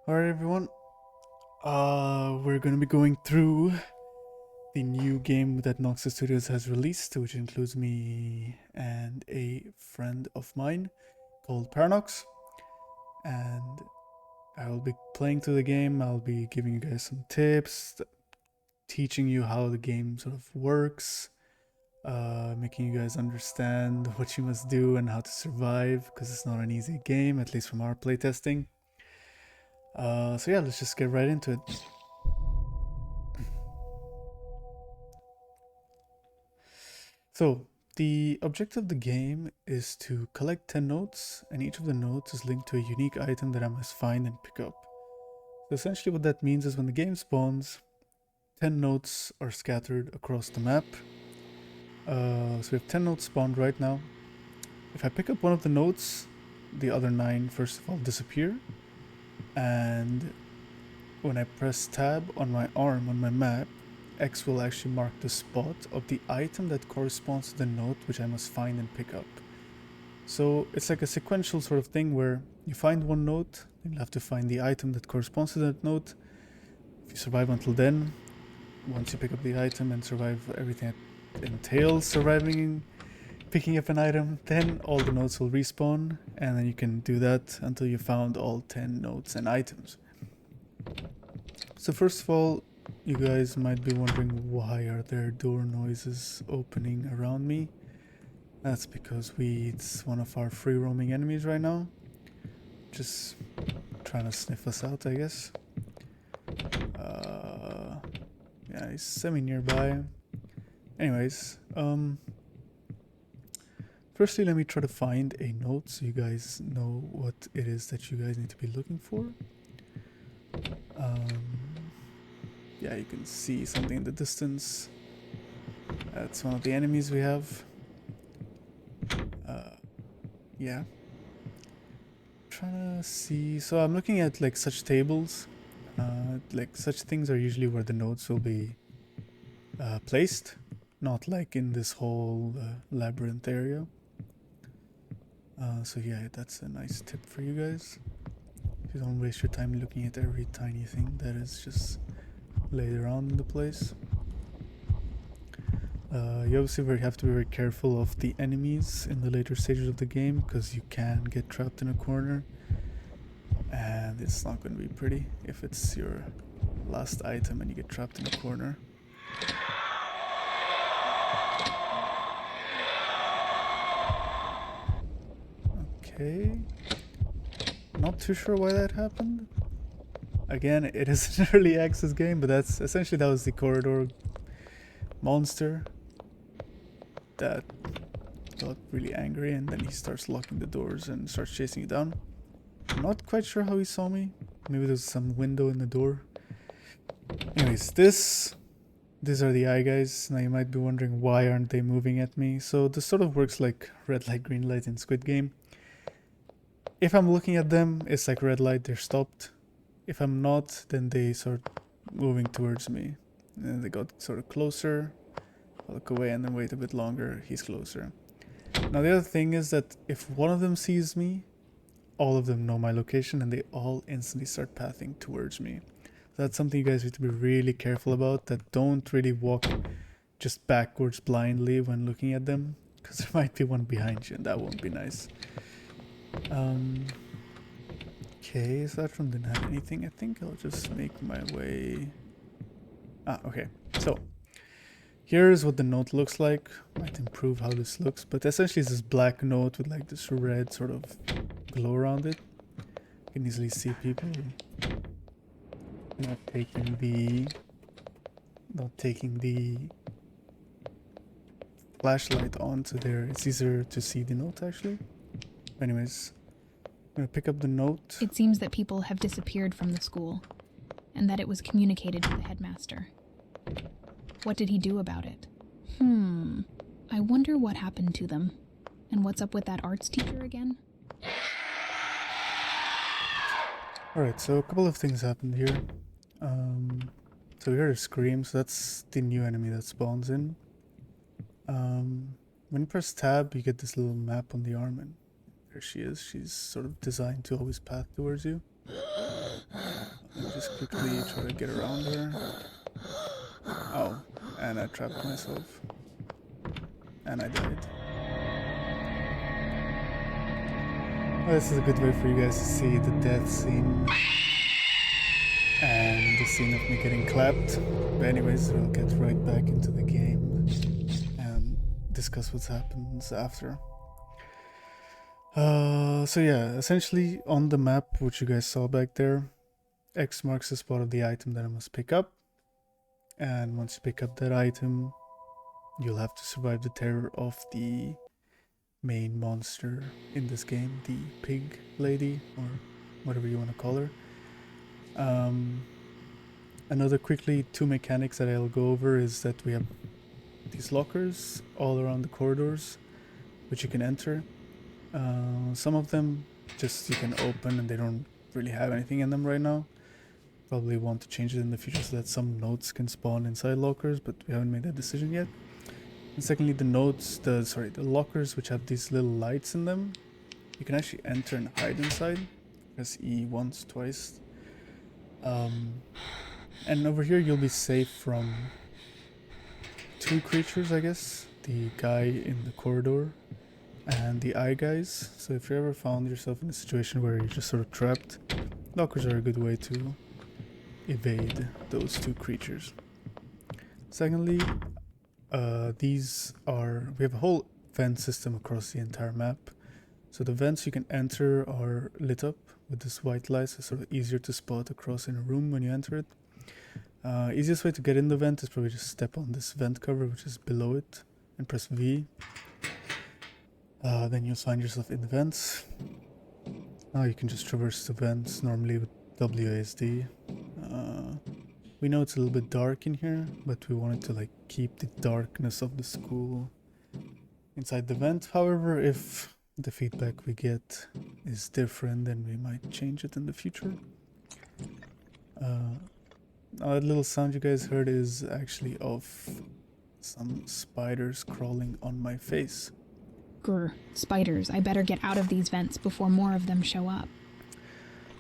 Alright everyone, we're gonna be going through the new game that Noxus Studios has released, which includes me and a friend of mine called Paranox. And I will be playing through the game, I'll be giving you guys some tips, teaching you how the game sort of works, making you guys understand what you must do and how to survive, because it's not an easy game, at least from our playtesting. So yeah, let's just get right into it. So, the objective of the game is to collect 10 notes, and each of the notes is linked to a unique item that I must find and pick up. So essentially what that means is when the game spawns, 10 notes are scattered across the map. So we have 10 notes spawned right now. If I pick up one of the notes, the other 9 first of all disappear, and when I press tab on my arm on my map, X will actually mark the spot of the item that corresponds to the note which I must find and pick up. So it's like a sequential sort of thing where you find one note, then you'll have to find the item that corresponds to that note. If you survive until then, once you pick up the item and survive everything that entails surviving, picking up an item, then all the notes will respawn, and then you can do that until you found all 10 notes and items. So first of all, you guys might be wondering, why are there door noises opening around me? That's because it's one of our free roaming enemies right now. Just trying to sniff us out, I guess. Yeah, he's semi-nearby. Anyways, firstly let me try to find a note so you guys know what it is that you guys need to be looking for. Yeah, you can see something in the distance. That's one of the enemies we have. Yeah. Trying to see. So I'm looking at like such tables. Like such things are usually where the notes will be placed, not like in this whole labyrinth area. So yeah, that's a nice tip for you guys. If you don't waste your time looking at every tiny thing that is just laid around in the place. You obviously have to be very careful of the enemies in the later stages of the game, because you can get trapped in a corner and it's not going to be pretty if it's your last item and you get trapped in a corner. Okay, not too sure why that happened. Again, it is an early access game, but that's essentially, that was the corridor monster that got really angry, and then he starts locking the doors and starts chasing you down. I'm not quite sure how he saw me. Maybe there's some window in the door. Anyways, these are the eye guys. Now you might be wondering, why aren't they moving at me? So this sort of works like red light, green light in Squid Game. If I'm looking at them, it's like red light, they're stopped. If I'm not, then they start moving towards me. And they got sort of closer. I'll look away and then wait a bit longer, he's closer. Now the other thing is that if one of them sees me, all of them know my location and they all instantly start pathing towards me. So that's something you guys need to be really careful about, that don't really walk just backwards blindly when looking at them, because there might be one behind you and that won't be nice. Okay, aside from didn't have anything, I think I'll just make my way... okay, so here's what the note looks like. Might improve how this looks, but essentially it's this black note with like this red sort of glow around it. You can easily see people not taking the flashlight onto there. It's easier to see the note actually. Anyways, I'm gonna pick up the note. It seems that people have disappeared from the school, and that it was communicated to the headmaster. What did he do about it? I wonder what happened to them. And what's up with that arts teacher again? Alright, so a couple of things happened here. So we heard a scream, so that's the new enemy that spawns in. When you press tab, you get this little map on the arm, and there she is. She's sort of designed to always path towards you. just quickly try to get around her. Oh, and I trapped myself. And I died. Well, this is a good way for you guys to see the death scene and the scene of me getting clapped. But anyways, we'll get right back into the game and discuss what happens after. So yeah, essentially on the map, which you guys saw back there, X marks the spot of the item that I must pick up. And once you pick up that item, you'll have to survive the terror of the main monster in this game, the pig lady, or whatever you want to call her. Another quickly two mechanics that I'll go over is that we have these lockers all around the corridors, which you can enter. Some of them just you can open and they don't really have anything in them right now. Probably want to change it in the future so that some notes can spawn inside lockers, but we haven't made that decision yet. And secondly, the lockers which have these little lights in them, you can actually enter and hide inside. Press E once, twice. And over here you'll be safe from two creatures, I guess. The guy in the corridor and the eye guys. So if you ever found yourself in a situation where you're just sort of trapped, lockers are a good way to evade those two creatures. Secondly, we have a whole vent system across the entire map. So the vents you can enter are lit up with this white light, so it's sort of easier to spot across in a room when you enter it. Easiest way to get in the vent is probably just step on this vent cover, which is below it, and press V. Then you'll find yourself in the vents. Now you can just traverse the vents normally with WASD. We know it's a little bit dark in here, but we wanted to keep the darkness of the school inside the vent. However, if the feedback we get is different, then we might change it in the future. That little sound you guys heard is actually of some spiders crawling on my face. Grr, spiders. I better get out of these vents before more of them show up.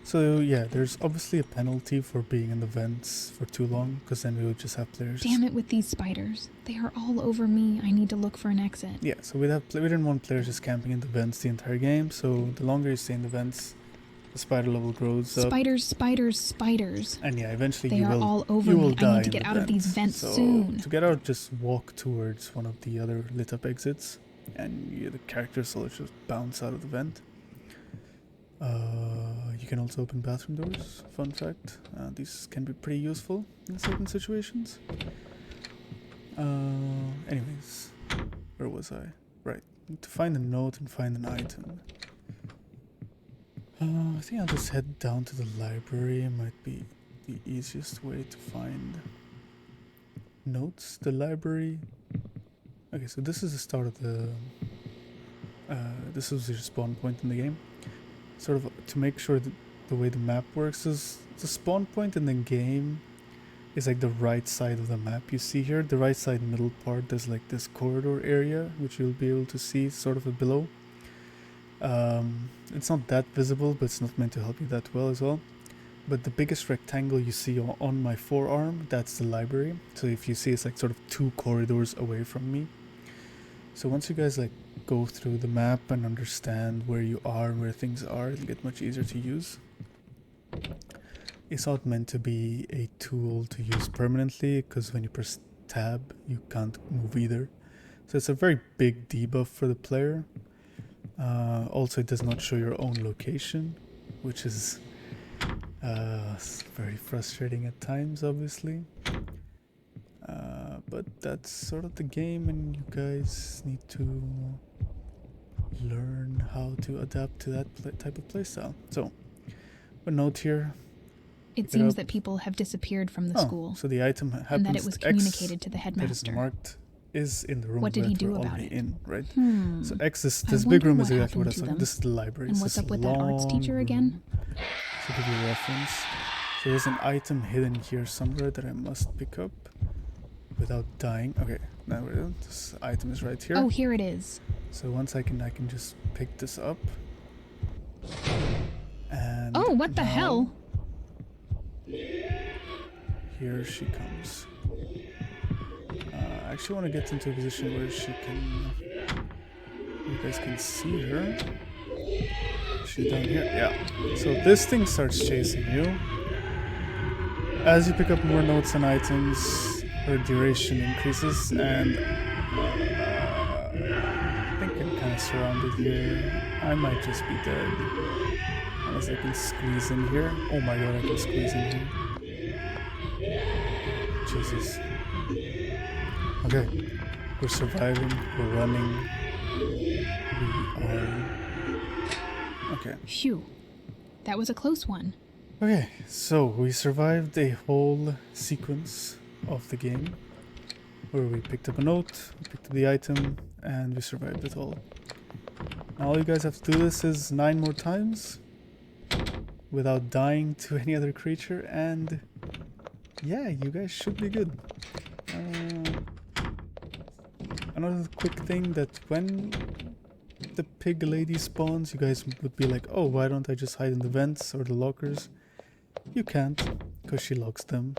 So yeah, there's obviously a penalty for being in the vents for too long, because then we would just have players... Damn it with these spiders. They are all over me. I need to look for an exit. Yeah, so we didn't want players just camping in the vents the entire game, so the longer you stay in the vents, the spider level grows up. Spiders, spiders, spiders. And yeah, eventually they are all over me. I need to get out of these vents soon. To get out, just walk towards one of the other lit up exits, and the characters will just bounce out of the vent. You can also open bathroom doors, fun fact. These can be pretty useful in certain situations. Anyways, where was I? Right, need to find a note and find an item. I think I'll just head down to the library. It might be the easiest way to find notes. The library... Okay, so this is the start of the... this is your spawn point in the game. Sort of to make sure that the way the map works is the spawn point in the game is the right side of the map you see here. The right side middle part, there's this corridor area which you'll be able to see sort of below. It's not that visible, but it's not meant to help you that well as well. But the biggest rectangle you see on my forearm, that's the library. So if you see, it's sort of two corridors away from me. So once you guys go through the map and understand where you are and where things are, it'll get much easier to use. It's not meant to be a tool to use permanently, because when you press tab you can't move either. So it's a very big debuff for the player. Also, it does not show your own location, which is very frustrating at times, obviously. But that's sort of the game, and you guys need to learn how to adapt to that type of playstyle. So, a note here. It seems that people have disappeared from the school. So the item happens, and that it was communicated to the that headmaster. is marked is in the room. What did he do we're about already it? in, right? Hmm. So X is this big room is what exactly what I happened to said. them. This is the library. And It's what's this up with that arts long teacher room. again? To give you a reference, so there's an item hidden here somewhere that I must pick up without dying. Okay, now this item is right here. Oh, here it is. So once I can just pick this up. And oh, what the now hell? Here she comes. I actually want to get into a position where she can... You guys can see her. She's down here. Yeah. So this thing starts chasing you. As you pick up more notes and items, her duration increases, and I think I'm kind of surrounded here. I might just be dead. Unless I can squeeze in here. Oh my god, I can squeeze in here. Jesus. Okay. We're surviving. We're running. We are... Okay. Phew. That was a close one. Okay, so we survived a whole sequence of the game where we picked up a note, we picked up the item, and we survived it all. Now all you guys have to do this is 9 more times without dying to any other creature, and yeah, you guys should be good. Another quick thing, that when the pig lady spawns, you guys would be like, oh, why don't I just hide in the vents or the lockers? You can't, because she locks them.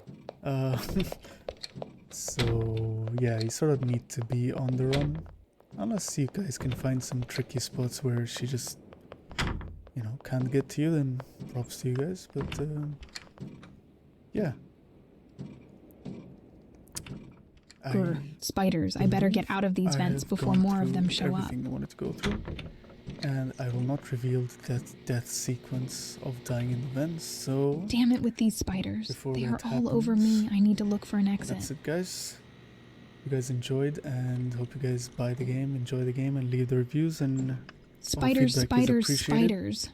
So yeah, you sort of need to be on the run. Unless you guys can find some tricky spots where she just, you know, can't get to you, then props to you guys. But yeah. Spiders. I better get out of these vents before more of them show up. Everything I wanted to go through. And I will not reveal that death sequence of dying in the vents, so... Damn it with these spiders. They are all over me. I need to look for an exit. That's it, guys. You guys enjoyed, and hope you guys buy the game, enjoy the game, and leave the reviews, and... Spiders, spiders, spiders.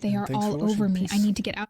They are all over me. I need to get out.